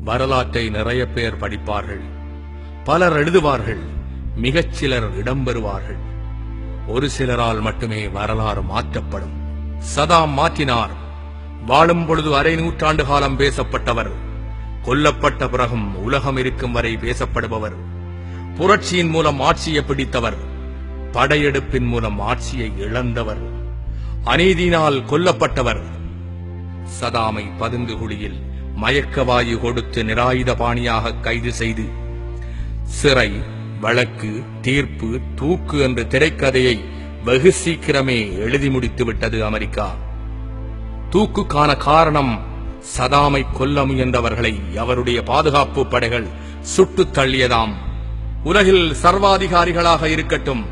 வரலாற்றை நிறைய பேர் படிப்பார்கள், பலர் எழுதுவார்கள், மிகச் சிலர் இடம்பெறுவார்கள். ஒரு சிலரால் மட்டுமே வரலாறு மாற்றப்படும். சதாம் மாற்றினார். வாழும் பொழுது அரை நூற்றாண்டு காலம் பேசப்பட்டவர், கொல்லப்பட்ட பிறகும் உலகம் இருக்கும் வரை பேசப்படுபவர், புரட்சியின் மூலம் ஆட்சியை பிடித்தவர், படையெடுப்பின் மூலம் ஆட்சியை இழந்தவர், அநீதியினால் கொல்லப்பட்டவர். சதாமை பதுங்குகுழியில் மயக்கவாயு கொடுத்து நிராயுத பாணியாக கைது செய்து சிறை, வழக்கு, தீர்ப்பு, தூக்கு என்ற திரைக்கதையை வெகு சீக்கிரமே எழுதி முடித்து விட்டது அமெரிக்கா. தூக்குக்கான காரணம் சதாமை கொல்ல முயன்றவர்களை அவருடைய பாதுகாப்பு படைகள் சுட்டுத் தள்ளியதாம். உலகில் சர்வாதிகாரிகளாக இருக்கட்டும்,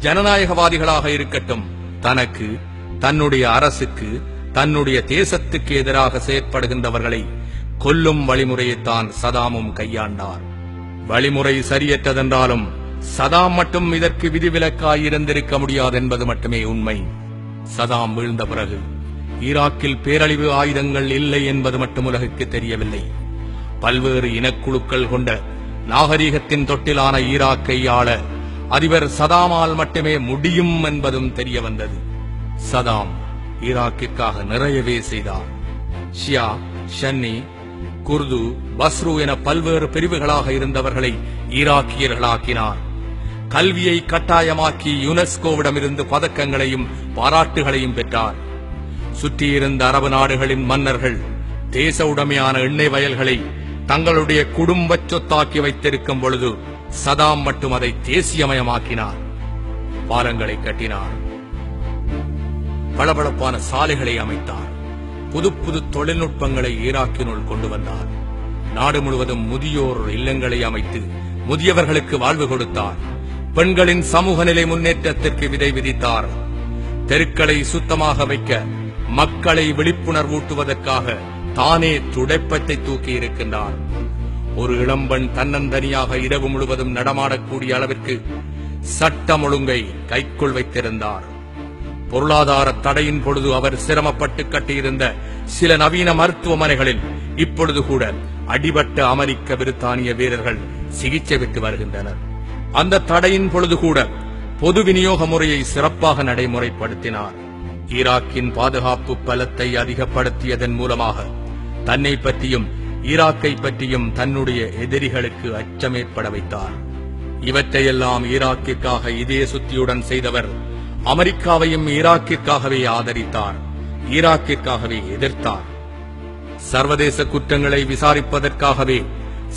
ஜனநாயகவாதிகளாக இருக்கட்டும், தனக்கு, தன்னுடைய அரசுக்கு, தன்னுடைய தேசத்துக்கு எதிராக செயற்படுகின்றவர்களை கொல்லும் வழிமுறையைத்தான் சதாமும் கையாண்டார். வழிமுறை சரியற்றதென்றாலும் சதாம் மட்டும் இதற்கு விதிவிலக்காயிருந்திருக்க முடியாது என்பது மட்டுமே உண்மை. சதாம் வீழ்ந்த பிறகு ஈராக்கில் பேரழிவு ஆயுதங்கள் இல்லை என்பது மட்டும் உலகுக்கு தெரியவில்லை. பல்வேறு இனக்குழுக்கள் கொண்ட நாகரீகத்தின் தொட்டிலான ஈராக்கை ஆள அதிபர் சதாமால் மட்டுமே முடியும் என்பதும் தெரிய வந்தது. சதாம் ஈராக்கிற்காக நிறையவே செய்தார். ஷியா, ஷன்னி, குர்து, பஸ்ரு என பல்வேறு பிரிவுகளாக இருந்தவர்களை ஈராக்கியர்களாக்கினார். கல்வியை கட்டாயமாக்கி யுனெஸ்கோவிடமிருந்து பதக்கங்களையும் பாராட்டுகளையும் பெற்றார். சுற்றியிருந்த அரபு நாடுகளின் மன்னர்கள் தேச உடைமையான எண்ணெய் வயல்களை தங்களுடைய குடும்ப சொத்தாக்கி வைத்திருக்கும் பொழுது சதாம் மட்டும் அதை தேசியமயமாக்கினார். பாலங்களை கட்டினார், பளபளப்பான சாலைகளை அமைத்தார், புது புது தொழில்நுட்பங்களை ஈராக்கினுள் கொண்டு வந்தார். நாடு முழுவதும் முதியோர் இல்லங்களை அமைத்து முதியவர்களுக்கு வாழ்வு கொடுத்தார். பெண்களின் சமூக நிலை முன்னேற்றத்திற்கு விதை விதித்தார். தெருக்களை சுத்தமாக வைக்க, மக்களை விழிப்புணர்வூட்டுவதற்காக தானே துடைப்பத்தை தூக்கி இருக்கின்றார். ஒரு இளம்பெண் தன்னந்தனியாக இரவு முழுவதும் நடமாடக்கூடிய அளவிற்கு சட்டம் ஒழுங்கை கைக்குள் வைத்திருந்தார். பொருளாதார தடையின் பொழுது அவர் சிரமப்பட்டு கட்டியிருந்த சில நவீன மருத்துவமனைகளில் இப்பொழுது கூட அடிபட்ட அமெரிக்க பிரித்தானிய வீரர்கள் சிகிச்சை பெற்று வருகின்றனர். அந்த தடையின் பொழுது கூட பொது விநியோக முறையை சிறப்பாக நடைமுறைப்படுத்தினார். ஈராக்கின் பாதுகாப்பு பலத்தை அதிகப்படுத்தியதன் மூலமாக தன்னை பற்றியும் ஈராக்கை பற்றியும் தன்னுடைய எதிரிகளுக்கு அச்சமேற்பட வைத்தார். இவற்றையெல்லாம் ஈராக்கிற்காக இதே சுத்தியுடன் செய்தவர் அமெரிக்காவையும் ஈராக்கிற்காகவே ஆதரித்தார், ஈராக்கிற்காகவே எதிர்த்தார். சர்வதேச குற்றங்களை விசாரிப்பதற்காகவே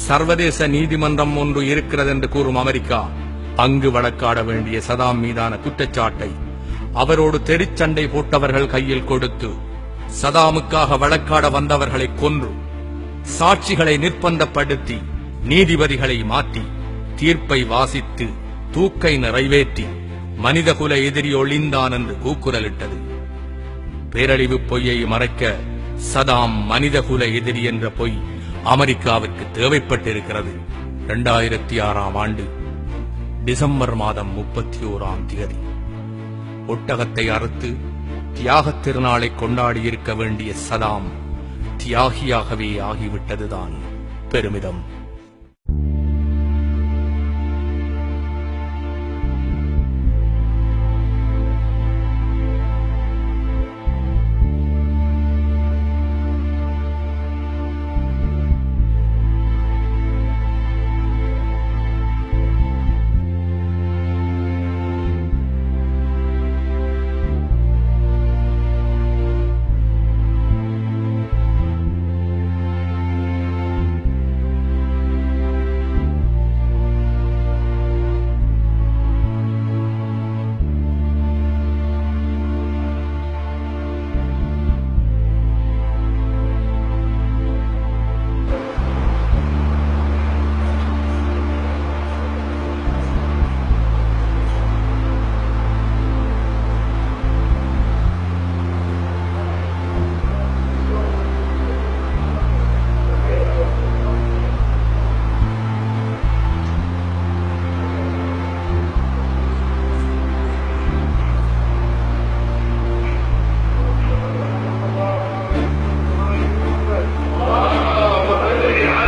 சர்வதேச நீதிமன்றம் ஒன்று இருக்கிறது என்று கூறும் அமெரிக்கா அங்கு வழக்காட வேண்டிய சதாம் மீதான குற்றச்சாட்டை அவரோடு தெருச்சண்டை போட்டவர்கள் கையில் கொடுத்து சதாமுக்காக வழக்காட வந்தவர்களை கொன்று, சாட்சிகளை நிர்பந்தப்படுத்தி, நீதிபதிகளை மாற்றி, தீர்ப்பை வாசித்து, தூக்கை நிறைவேற்றி மனிதகுல எதிரி ஒளிந்தான் என்று கூக்குரலிட்டது. பேரழிவு பொய்யை மறைக்க சதாம் மனிதகுல எதிரி என்ற பொய் அமெரிக்காவிற்கு தேவைப்பட்டிருக்கிறது. 2006 டிசம்பர் மாதம் 31 ஒட்டகத்தை அறுத்து தியாகத் திருநாளை கொண்டாடியிருக்க வேண்டிய சதாம் தியாகியாகவே ஆகிவிட்டதுதான் பெருமிதம்.